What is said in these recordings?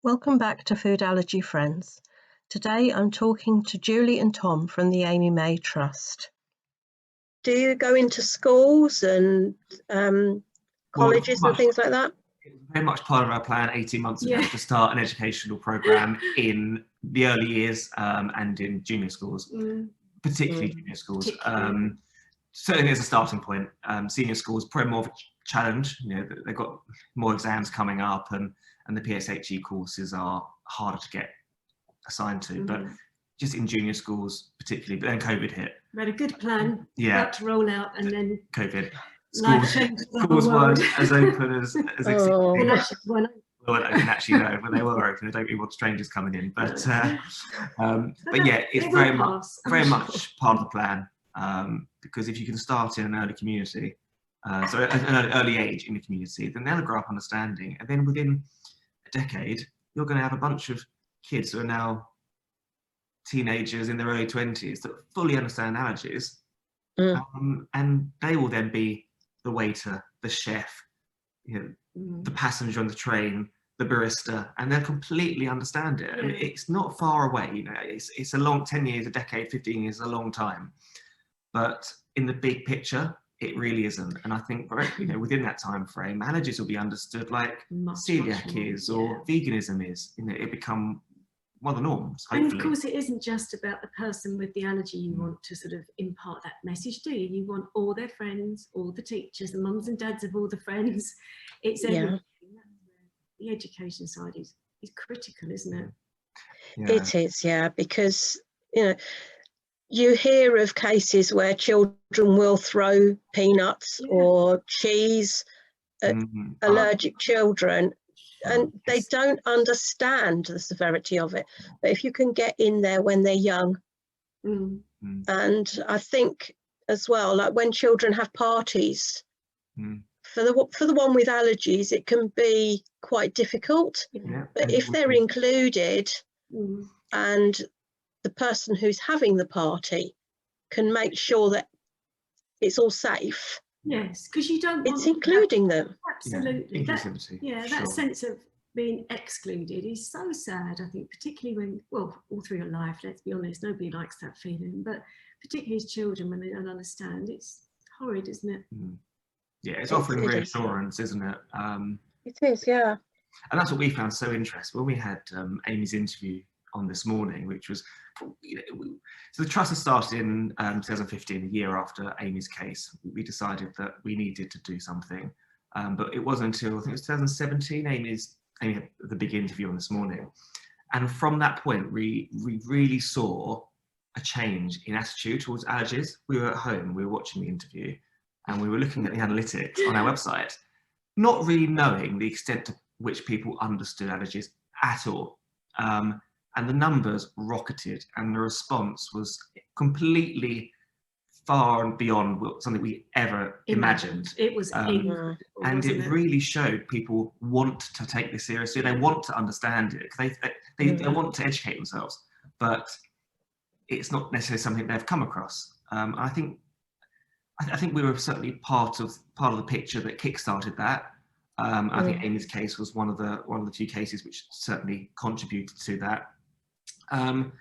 Welcome back to Food Allergy Friends. Today I'm talking to Julie and Tom from the Amy May Trust. Do you go into schools and colleges and things like that? It was very much part of our plan 18 months ago to start an educational programme in the early years and in junior schools, particularly junior schools. Certainly as a starting point. Senior schools, probably more of a challenge. You know, they've got more exams coming up and the PSHE courses are harder to get assigned to. But just in junior schools particularly, but then COVID hit. We had a good plan, about to roll out, and then COVID. Schools weren't as open as expected. Well, I didn't actually know, but they were open. I don't really want strangers coming in. But yeah, it's very much part of the plan. Because if you can start in an early community, so at an early age in the community, then they'll grow up understanding. And then within a decade, you're going to have a bunch of kids who are now teenagers in their early 20s that fully understand allergies. And they will then be the waiter, the chef, the passenger on the train, the barista, and they'll completely understand it. And it's not far away, it's a long 10 years, a decade, 15 years, a long time. But in the big picture, it really isn't. And I think within that time frame, allergies will be understood like celiac is or veganism is. It become one of the norms, hopefully. And of course, it isn't just about the person with the allergy you want to sort of impart that message, do you? You want all their friends, all the teachers, the mums and dads of all the friends. It's everything. The education side is critical, isn't it? It is, because you hear of cases where children will throw peanuts or cheese at allergic children, and they don't understand the severity of it. But if you can get in there when they're young, and I think as well, like when children have parties, for the one with allergies, it can be quite difficult. But if they're included and the person who's having the party can make sure that it's all safe. Yes, because you don't want it's including them. Absolutely. That sense of being excluded is so sad, I think, particularly when, well, all through your life, let's be honest, nobody likes that feeling, but particularly as children when they don't understand, it's horrid, isn't it? Yeah, it's offering reassurance, isn't it? It is, yeah. And that's what we found so interesting when we had Amy's interview on this morning, which was, so the trust has started in 2015, a year after Amy's case. We decided that we needed to do something, but it wasn't until, I think it was 2017, Amy had the big interview on this morning. And from that point, we really saw a change in attitude towards allergies. We were at home, we were watching the interview, and we were looking at the analytics on our website, not really knowing the extent to which people understood allergies at all. And the numbers rocketed, and the response was completely far and beyond something we ever imagined. It was incredible, and it really showed people want to take this seriously. They want to understand it. They want to educate themselves, but it's not necessarily something they've come across. I think we were certainly part of the picture that kick-started that. I think Amy's case was one of the few cases which certainly contributed to that. And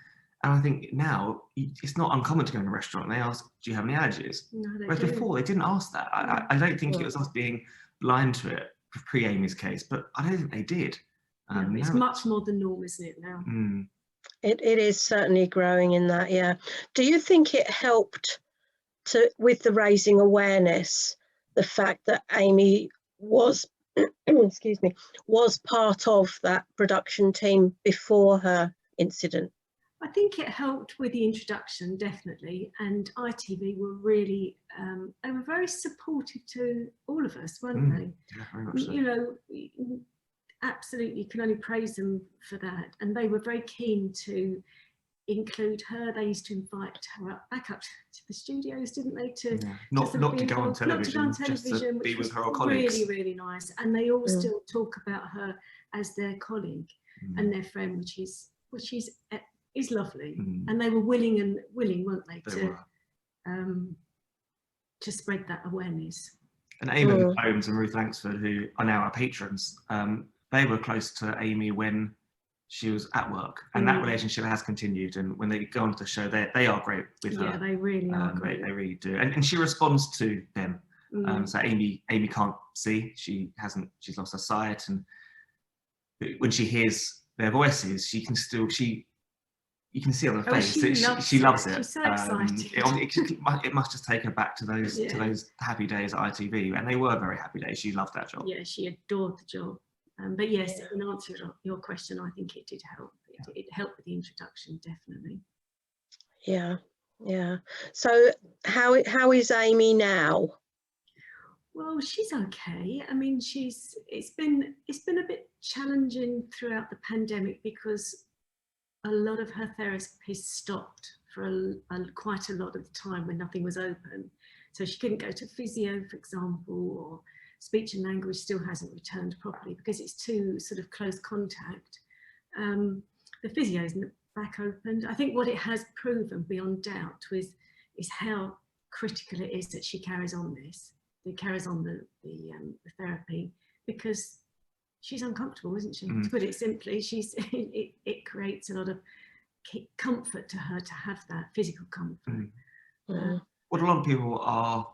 I think now it's not uncommon to go in a restaurant and they ask, do you have any allergies? No, whereas before they didn't ask that. I don't think it was us being blind to it pre-Amy's case, but I don't think they did. It's much more the norm, isn't it, now? It is certainly growing in that, yeah. Do you think it helped with the raising awareness, the fact that Amy was, excuse me, was part of that production team before her incident? I think it helped with the introduction, definitely, and ITV were really, they were very supportive to all of us, weren't they? Yeah, very much so. You know, absolutely can only praise them for that, and they were very keen to include her. They used to invite her back up to the studios, didn't they? Not to go on television, just to be with her colleagues. Really, really nice. And they all still talk about her as their colleague and their friend, which is lovely. And they were willing, weren't they, to spread that awareness. And Eamon Holmes and Ruth Langsford, who are now our patrons, they were close to Amy when she was at work, and that relationship has continued. And when they go on to the show, they are great with her. Yeah, they really are great. They really do, and she responds to them. So Amy can't see; she's lost her sight, and when she hears their voices, you can see on her face that she loves it. She's so excited. It must just take her back to those happy days at ITV, and they were very happy days. She loved that job. Yeah, she adored the job. But yes, in answer to your question, I think it did help. It helped with the introduction, definitely. Yeah. So how is Amy now? Well, she's okay. I mean, it's been a bit challenging throughout the pandemic because a lot of her therapists stopped for quite a lot of the time when nothing was open. So she couldn't go to physio, for example, or speech and language still hasn't returned properly because it's too sort of close contact. The physio isn't back opened. I think what it has proven beyond doubt is how critical it is that she carries on the therapy, because she's uncomfortable, isn't she? To put it simply, it creates a lot of comfort to her to have that physical comfort. What a lot of people are,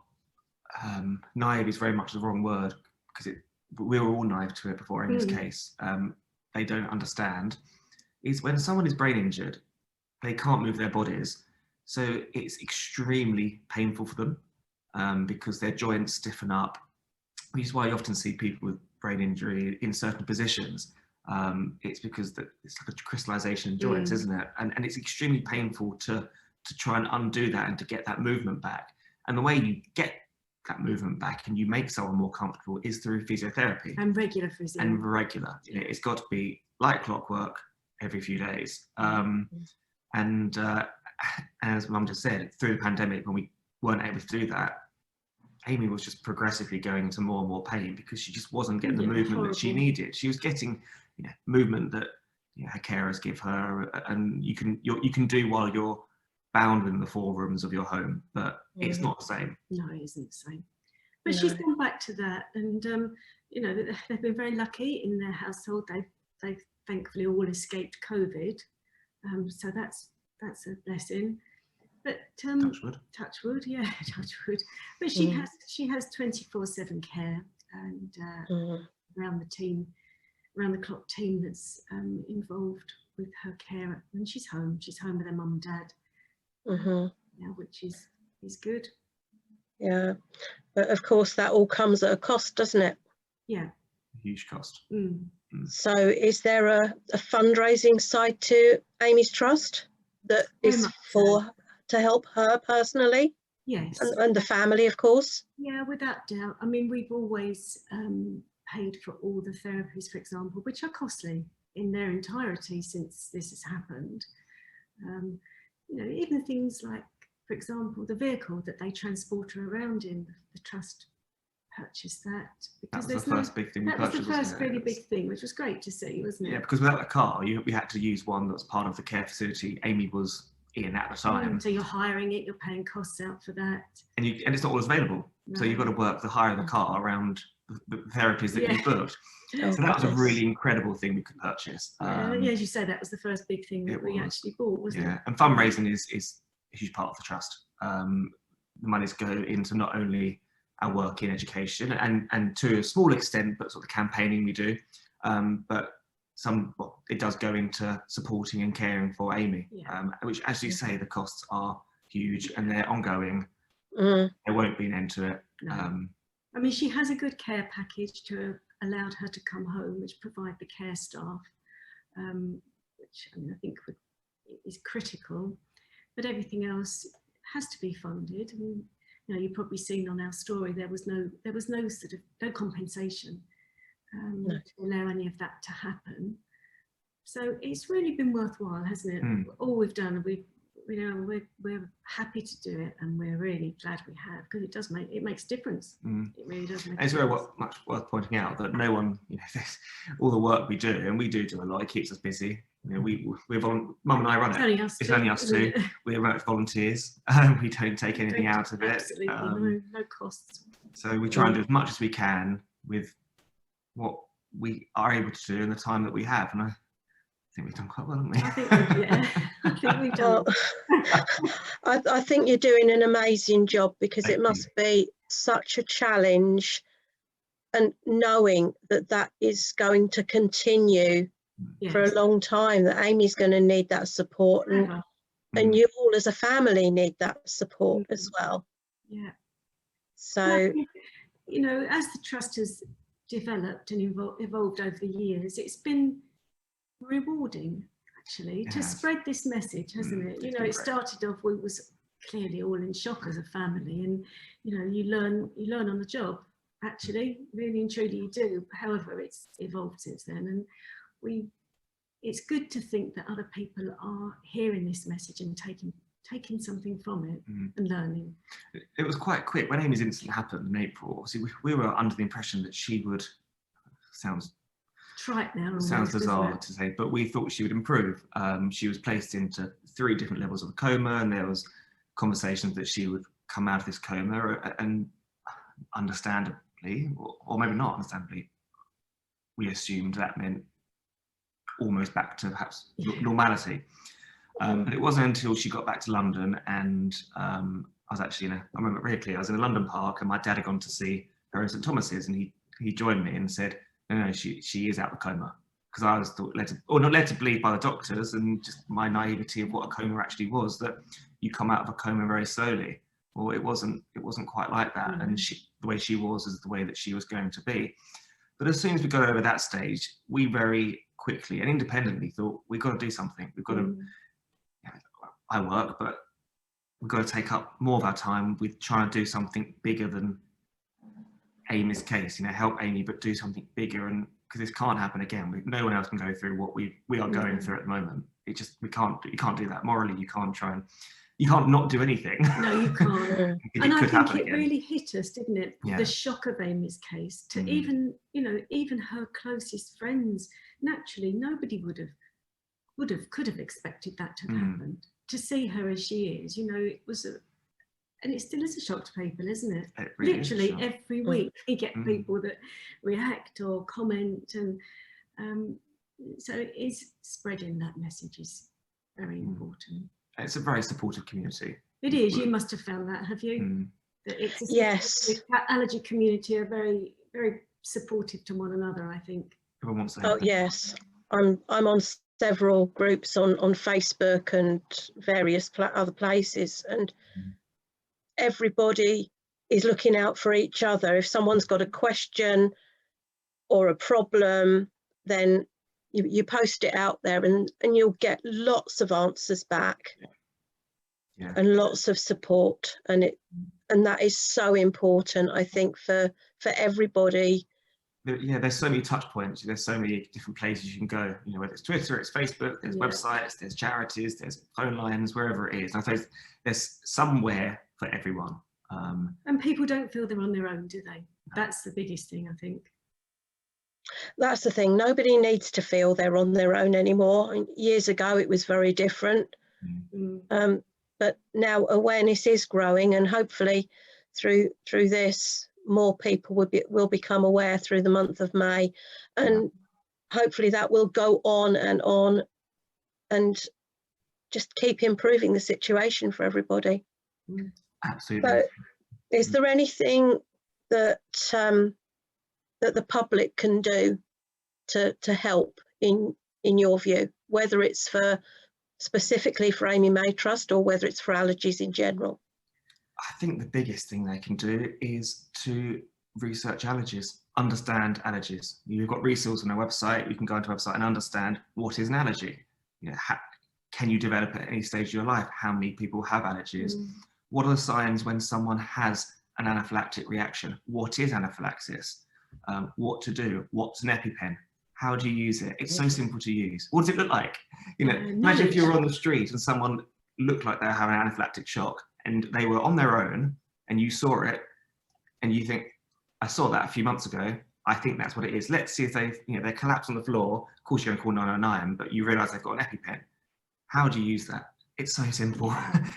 naive is very much the wrong word, because we were all naive to it before Amy's case. They don't understand is when someone is brain injured, they can't move their bodies, so it's extremely painful for them because their joints stiffen up, which is why you often see people with brain injury in certain positions. It's because it's like a crystallization in joints, isn't it? And it's extremely painful to try and undo that and to get that movement back. And the way you get that movement back and you make someone more comfortable is through physiotherapy. And regular physio. And regular. It's got to be like clockwork every few days. And as Mum just said, through the pandemic, when we weren't able to do that, Amy was just progressively going into more and more pain because she just wasn't getting the movement that she needed. She was getting movement that her carers give her, and you can do while you're bound within the 4 rooms of your home, but it's not the same. No, it isn't the same. But she's gone back to that, and they've been very lucky in their household. They've thankfully all escaped COVID, so that's a blessing. But touch wood, yeah, touch wood. But she has 24/7 care, and around the clock team that's involved with her care when she's home. She's home with her mum and dad, which is good. Yeah, but of course that all comes at a cost, doesn't it? Yeah, a huge cost. So is there a fundraising side to Amy's Trust that is to help her personally? Yes, and the family, of course. Yeah, without doubt. I mean, we've always paid for all the therapies, for example, which are costly in their entirety since this has happened. Even things like, for example, the vehicle that they transport her around in, the Trust purchased that. Because that was the first big thing we purchased. That was the first really big thing, which was great to see, wasn't it? Yeah, because without a car, we had to use one that was part of the care facility Amy was in at the time. So you're hiring it, you're paying costs out for that. And it's not always available. No. So you've got to work the hire of the car around the therapies that you've booked. So that was a really incredible thing we could purchase. As you say, that was the first big thing that we actually bought, wasn't it? And fundraising is a huge part of the Trust. The monies go into not only our work in education and to a small extent, but sort of the campaigning we do, but it does go into supporting and caring for Amy, which, as you say, the costs are huge and they're ongoing. There won't be an end to it. No. I mean, she has a good care package to allowed her to come home, which provide the care staff, which I think is critical. But everything else has to be funded. And, you've probably seen on our story there was no compensation to allow any of that to happen. So it's really been worthwhile, hasn't it? All we've done, we're happy to do it, and we're really glad we have, because it makes a difference. It really does make a difference. It's very much worth pointing out that no one, all the work we do, and we do a lot, it keeps us busy. We're Mum and I run it. It's only us two. We're remote volunteers. We don't take anything out of it. Absolutely, no costs. So we try and do as much as we can with what we are able to do in the time that we have. And think we've done quite well, haven't we? I think yeah, I think we've done. Well, I think you're doing an amazing job, because Thank it must be such a challenge, and knowing that that is going to continue for a long time, that Amy's going to need that support, and you all as a family need that support as well. Yeah. So, you know, as the trust has developed and evolved over the years, it's been rewarding actually to spread this message, hasn't it? You know, it started off, we was clearly all in shock as a family, and you know, you learn on the job, actually, really and truly you do. However, it's evolved since then, and it's good to think that other people are hearing this message and taking something from it and learning. It was quite quick when Amy's incident happened in April. Obviously, we were under the impression that she would, sounds trite now, almost, sounds bizarre to say, but we thought she would improve. She was placed into 3 different levels of a coma, and there was conversations that she would come out of this coma, and understandably, or maybe not understandably, we assumed that meant almost back to perhaps normality. But it wasn't until she got back to London, and I was actually I remember it really clearly, I was in a London park, and my dad had gone to see her in St Thomas's, and he joined me and said, no, she is out of the coma. Because I was thought not led to believe by the doctors, and just my naivety of what a coma actually was, that you come out of a coma very slowly. Well, it wasn't quite like that, and the way she was is the way that she was going to be. But as soon as we got over that stage, we very quickly and independently thought, we've got to do something. We've got to, I work, but we've got to take up more of our time with trying to do something bigger than Amy's case, you know, help Amy, but do something bigger, and because this can't happen again. No one else can go through what we are going through at the moment. It just, you can't do that morally. You can't not do anything. No, you can't. And I think it really hit us, didn't it? Yeah. The shock of Amy's case, to even, you know, even her closest friends, naturally, nobody could have expected that to have happened. To see her as she is, you know, it was and it still is a shock to people, isn't it? It really literally every week we get people that react or comment, and so it is spreading that message is very important. It's a very supportive community. It is. You must have found that, have you? That it's a yes, allergy community are very, very supportive to one another, I think. Everyone wants to oh yes, I'm on several groups on Facebook and various other places, and everybody is looking out for each other. If someone's got a question or a problem, then you post it out there, and you'll get lots of answers back, and lots of support, and that is so important, I think, for everybody. Yeah, there's so many touch points. There's so many different places you can go. You know, whether it's Twitter, it's Facebook, there's websites, there's charities, there's phone lines, wherever it is. And I suppose there's somewhere for everyone. And people don't feel they're on their own, do they? That's the biggest thing, I think. That's the thing. Nobody needs to feel they're on their own anymore. Years ago, it was very different. But now awareness is growing, and hopefully through this, more people will become aware through the month of May, and hopefully that will go on and just keep improving the situation for everybody. Absolutely. So, is there anything that that the public can do to help in your view, whether it's specifically for Amy May Trust or whether it's for allergies in general? I think the biggest thing they can do is to research allergies, understand allergies. You've got resources on our website. You can go onto our website and understand what is an allergy. You know, can you develop at any stage of your life? How many people have allergies? What are the signs when someone has an anaphylactic reaction? What is anaphylaxis? What to do? What's an EpiPen? How do you use it? It's so simple to use. What does it look like? You know, imagine if you were on the street and someone looked like they were having an anaphylactic shock, and they were on their own, and you saw it, and you think, I saw that a few months ago. I think that's what it is. Let's see if they collapse on the floor. Of course, you're going to call 999, but you realise they've got an EpiPen. How do you use that? It's so simple.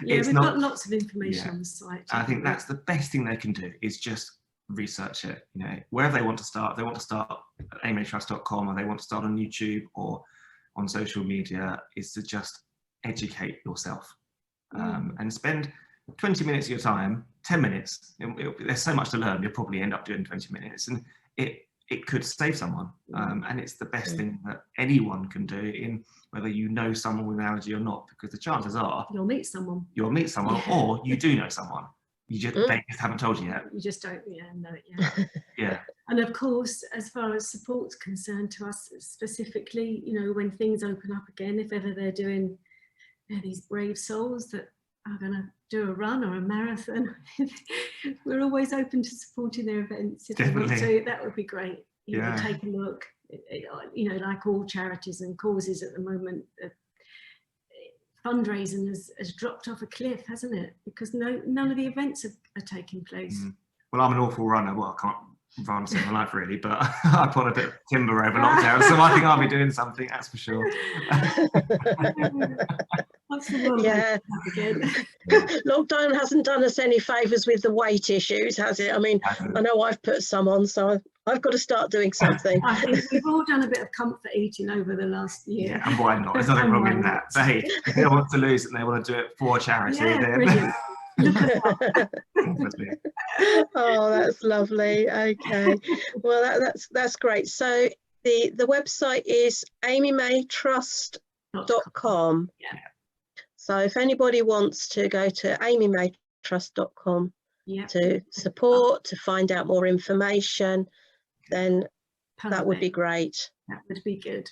Yeah, we've got lots of information on the site. I think that's the best thing they can do, is just research it. You know, wherever they want to start. If they want to start at amytrust.com, or they want to start on YouTube or on social media is to just educate yourself, and spend 20 minutes of your time, 10 minutes. There's so much to learn, you'll probably end up doing 20 minutes, and it could save someone. And it's the best thing that anyone can do, in whether you know someone with an allergy or not, because the chances are you'll meet someone, or you do know someone. You just they just haven't told you yet. You just don't know it yet. Yeah. And of course, as far as support's concerned, to us specifically, you know, when things open up again, if ever they're doing, these brave souls that are going to do a run or a marathon, we're always open to supporting their events. If they want to, that would be great. You know, take a look. You know, like all charities and causes at the moment, fundraising has dropped off a cliff, hasn't it? Because none of the events are taking place. Well, I'm an awful runner. Well, I can't run in my life really, but I put a bit of timber over lockdown, so I think I'll be doing something, that's for sure. Yeah. Lockdown hasn't done us any favours with the weight issues, has it? I mean, I know I've put some on, so I've got to start doing something. I think we've all done a bit of comfort eating over the last year. Yeah, and why not? There's nothing wrong in that. But hey, if they want to lose and they want to do it for charity, then brilliant. Oh, that's lovely. Okay, well that's great. So the website is amymaytrust.com. Yeah. So if anybody wants to go to amymaytrust.com to support, to find out more information, then that would be great. That would be good.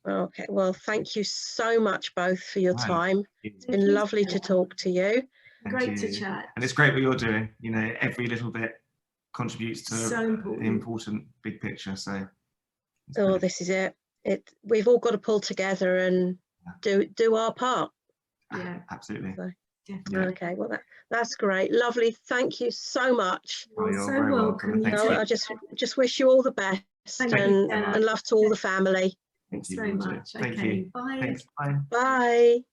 Okay, well, thank you so much both for your time. It's been lovely to talk to you. Great to chat. And it's great what you're doing. You know, every little bit contributes to the important big picture. So this is it. We've all got to pull together and do our part. Yeah, absolutely. So, okay, well that's great. Lovely. Thank you so much. You're so welcome. I just wish you all the best and love to all the family. Thanks very much. Thank you. Bye. Thanks. Bye. Bye.